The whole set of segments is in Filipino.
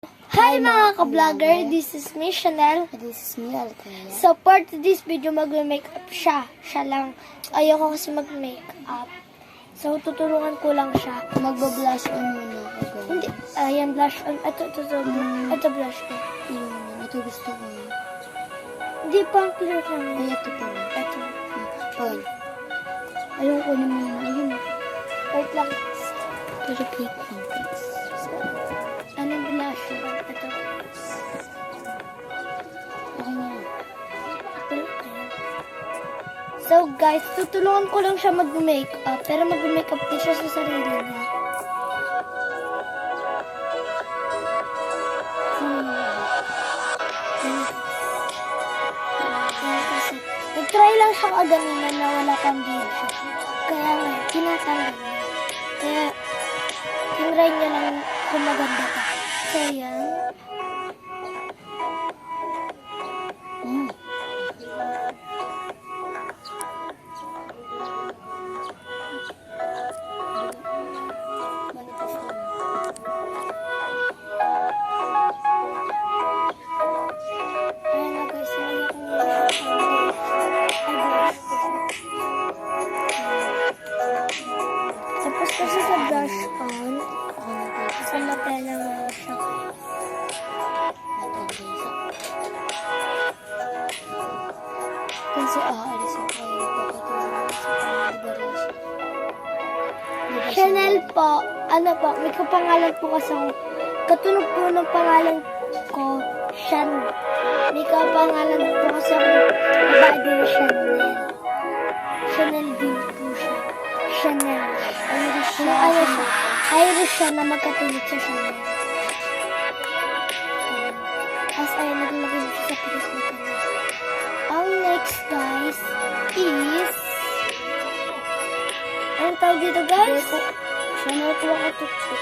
Hi mga ka-vlogger, this is me, Chanel. This is me, Althea. So for today's video, mag-makeup siya. Siya lang. Ayoko kasi mag-makeup. So tutulungan ko lang siya. Magba-blush on muna ako. Hindi, ayan blush on. Ito, blush on. Ito gusto ko. Hindi, pang clear lang. Ay, ito pala. Ito. Pon. Ayaw ko naman. Ayun. Wait lang. Pero click lang, please. Anong blush on? Ito. Okay na. So guys, tutulungan ko lang siya mag-makeup. Pero mag-makeup din siya sa sarili niya. Nag-try lang siya kaganina na wala kang video. Kaya nga, tinatanggal niya. Kaya, tinry niya lang kung maganda ka. So, yan. Ayan na guys, sinagyan ko niya. Tapos kasi sa brush on, sa mata lang mo siya. Kasi aalis ako kayo. Papatulong sa liberation. Chanel po, ano po, may kapangalan po kasi ako. Katunog po ng pangalan ko, Shan. May kapangalan po kasi ako, babae din na Chanel. Chanel din po siya. Chanel. Irish siya. Ano siya? Irish siya na magkatulog sa Chanel. Tapos ayun, naglagay mo siya sa pilis na ito. Ang next guys is, anong tawag dito guys? Chanel ko ako tuktok.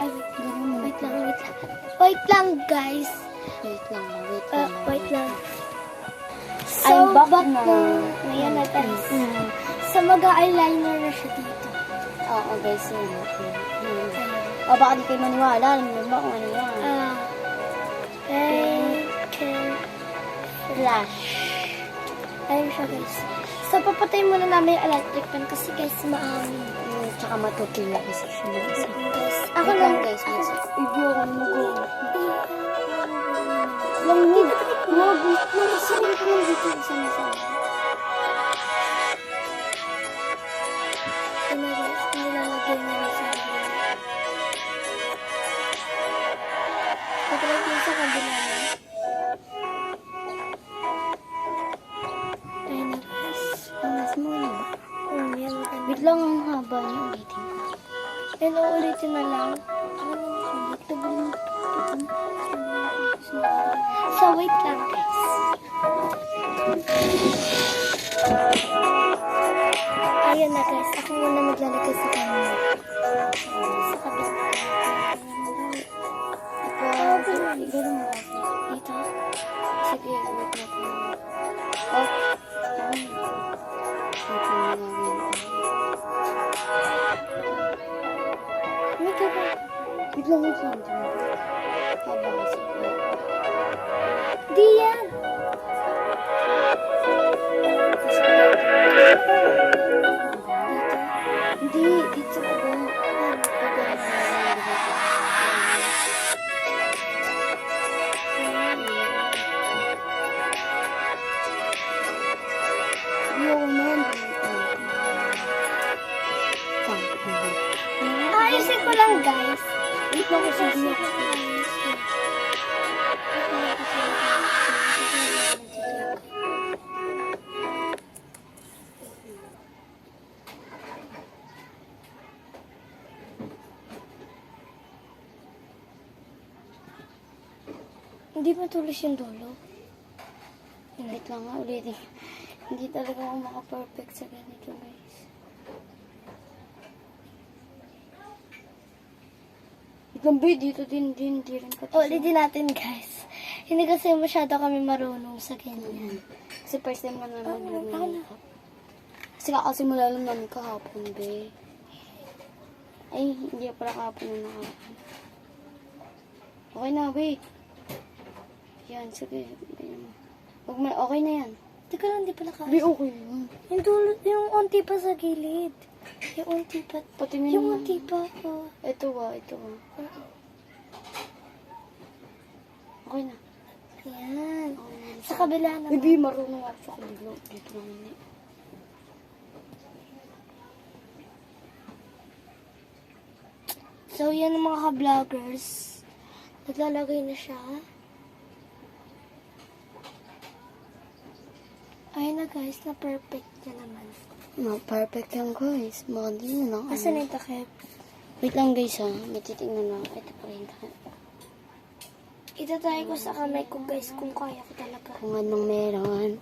Ay, wait lang. Wait lang, guys. Wait lang. Wait lang. I'm back na. Ngayon na tayo. So, mag-eyeliner na siya dito. Oo, guys. O, baka di kayo maniwala. Alam mo ba kung ano yan? Flash. Ayun siya, guys. So, papatay muna namin yung electric fan kasi, guys, maangin. Tsaka matutuyo kasi siya. Ako lang, guys. Ibyo ako mo. Lang dito. Sarili ko lang dito. Isa-isa. Ano, guys, nilalagay na lang sa akin. Pagkalag yun sa kabila na. Ayun na, guys. Mas muna ba? Yan, maganda. Wait lang ang haba niya. Ulitin ko. Yan, uulitin na lang. So, wait lang, guys. Ayun na, guys. Ako muna maglalagay sa kanya. Sa kabila. Siguro mo kasi. Dito. Sige, wait na po. Oh. Wait lang na gagawin ko. May kaba. Wait lang. Haba kasi. Di yan. Hindi, dito ako. Ayusin ko lang, guys. Wait lang kasi hindi ako. Hindi matulis yung dulo. Wait lang nga ulit. Hindi talaga ako maka-perfect sa ganito, guys. Wait lang, babe. Dito din rin pati. Ulitin natin, guys. Hindi kasi masyado kami marunong sa ganyan. Kasi first time lang naman Ako na. Kasi kakasimula lang namin kahapon, be. Ay, hindi pala kahapon na nakahapon. Okay na, be. Yan, sige. Okay na yan. Teka lang, di pala Be, kasi. okay na. Yung dulo, yung unti pa sa gilid. Yung unti pa. Pati na Yung naman. unti pa. Oh. Ito ito. Okay na. Ayan. Okay na. Sa kabila naman. Baby, marunong ako sa kabila. Dito lang yun eh. So, yan ang mga ka-vloggers. Naglalagay na siya. Ayun na guys, na perfect na naman. Perfect yan, guys. Maganda yun lang. Asan yung takip? Wait lang, guys, ha. May titignan na. Ito pa rin. Itatry ko sa kamay ko guys kung kaya ko talaga. Kung anong meron.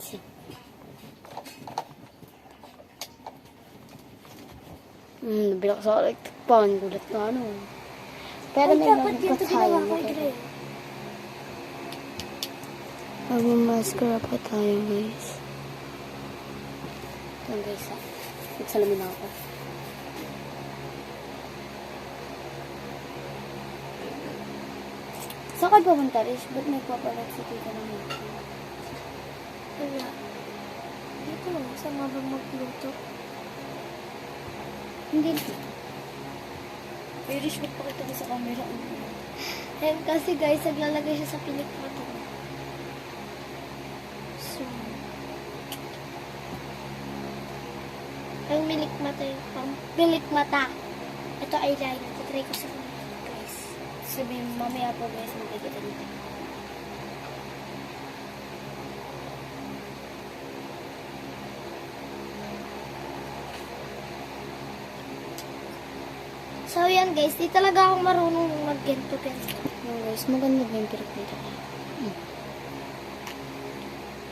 Nabilak sa electric pan. Gulat na ano. Pero Ay, may dapat yun ito magpatayo. ginawa ko, Dre. Mag-maskara pa tayo, guys. Ito, guys, ha. Nagsalamin ako. Saan kayo pumunta, Riz? Ba't nagpapalag si Tita ng mga? Wala. Dito lang, sama ba magluto? Hindi. May Riz, ba't pakita mo sa camera? Ayun kasi guys, naglalagay siya sa pilik mata. So, ang milik mata yung pilik mata. Ito eyeliner. Tatry ko sa kamay guys. Sabihin, mamaya po, guys, makikita nito. So, yan guys. Di talaga ako marunong mag-gento-gento. Yung guys, maganda ba yung pinakita ko?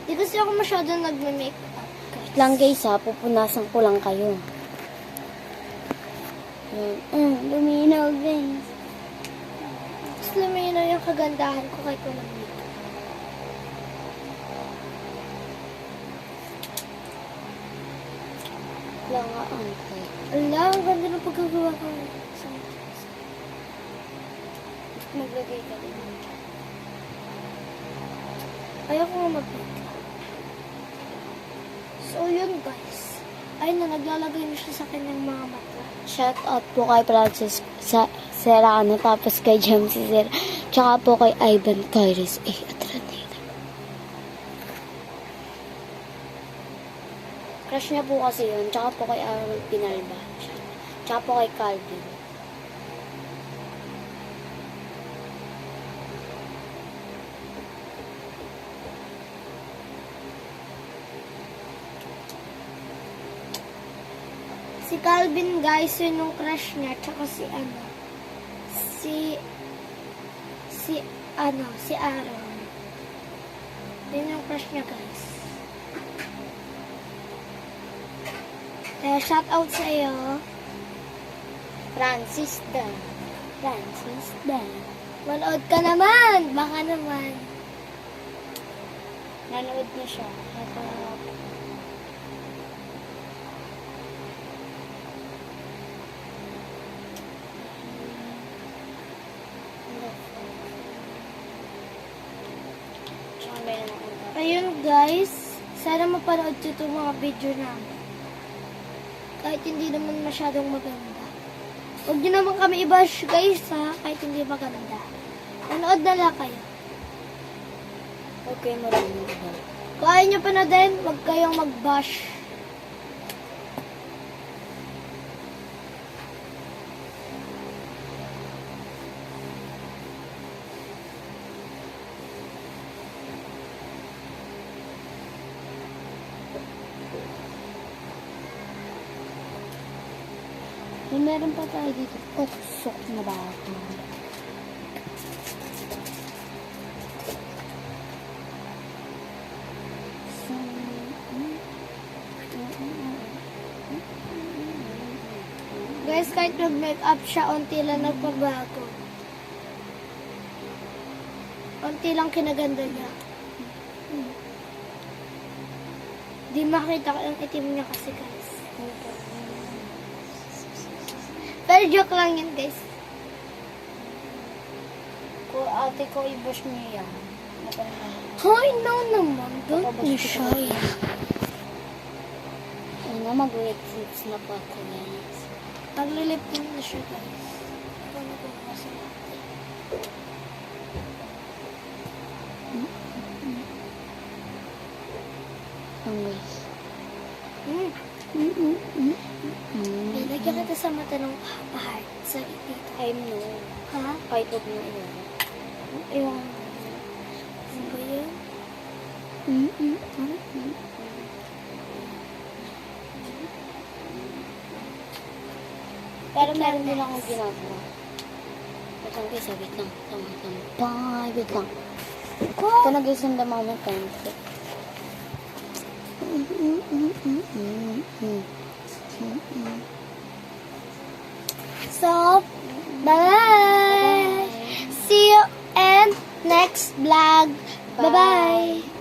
Di kasi ako masyado nagme-makeup guys. Lang guys ha, pupunasan ko lang kayo. Luminaw guys. Mas lumino yung kagandahan ko kahit walang makeup. Lang nga ang Ala, ang ganda ng pagkagawa ko. maglagay ka din. Ayaw ko nga mag-makeup. So, yun guys. Ayun na, naglalagay na siya sa kanyang mga mata. Shout out po kay Francis sa Serrano, tapos kay James Sir, tsaka po kay Ivan Kairis. Atranita. Crush niya po kasi yun, tsaka po kay Aaron Pinalba. Tsaka po kay Calvin. Si Calvin guys, yun yung crush niya. Tsaka si Aaron. Yun yung crush niya guys. Kaya shout out sa iyo. Francis Dan. Manood ka naman. Baka naman. Nanood na siya. Ayun guys. Sana mapanood nyo itong mga video namin. Kahit hindi naman masyadong maganda. Huwag nyo naman kami i-bash guys ha. Kahit hindi maganda. Manood na lang kayo. Okay, marunong ba? Kung ayaw nyo pa na din, huwag kayong mag-bash. Meron pa tayo dito. Sok na ba ako? Guys, kahit mag-make up siya, unti lang nagpabago. Unti lang kinaganda niya. Di makita ko yung itim niya kasi guys. Pero joke lang yun, guys. Kung ate ko, i-brush niyo yan. Hoy, no naman. Don't be shy. Ay na, mag-wet lips na po ako, guys. Paglilip ko na siya, guys. Paano ko kasi Ang guys. Lagyan kita sa mata ng heart. Sa dito. I know. Ha? Kahit huwag na iyan. Ewan. Ano ba yun? Pero meron din akong ginagawa. Wait lang guys, wait lang. Bye, wait lang. Ito na guys, in the moment time. So, bye! See you in next vlog. Bye-bye!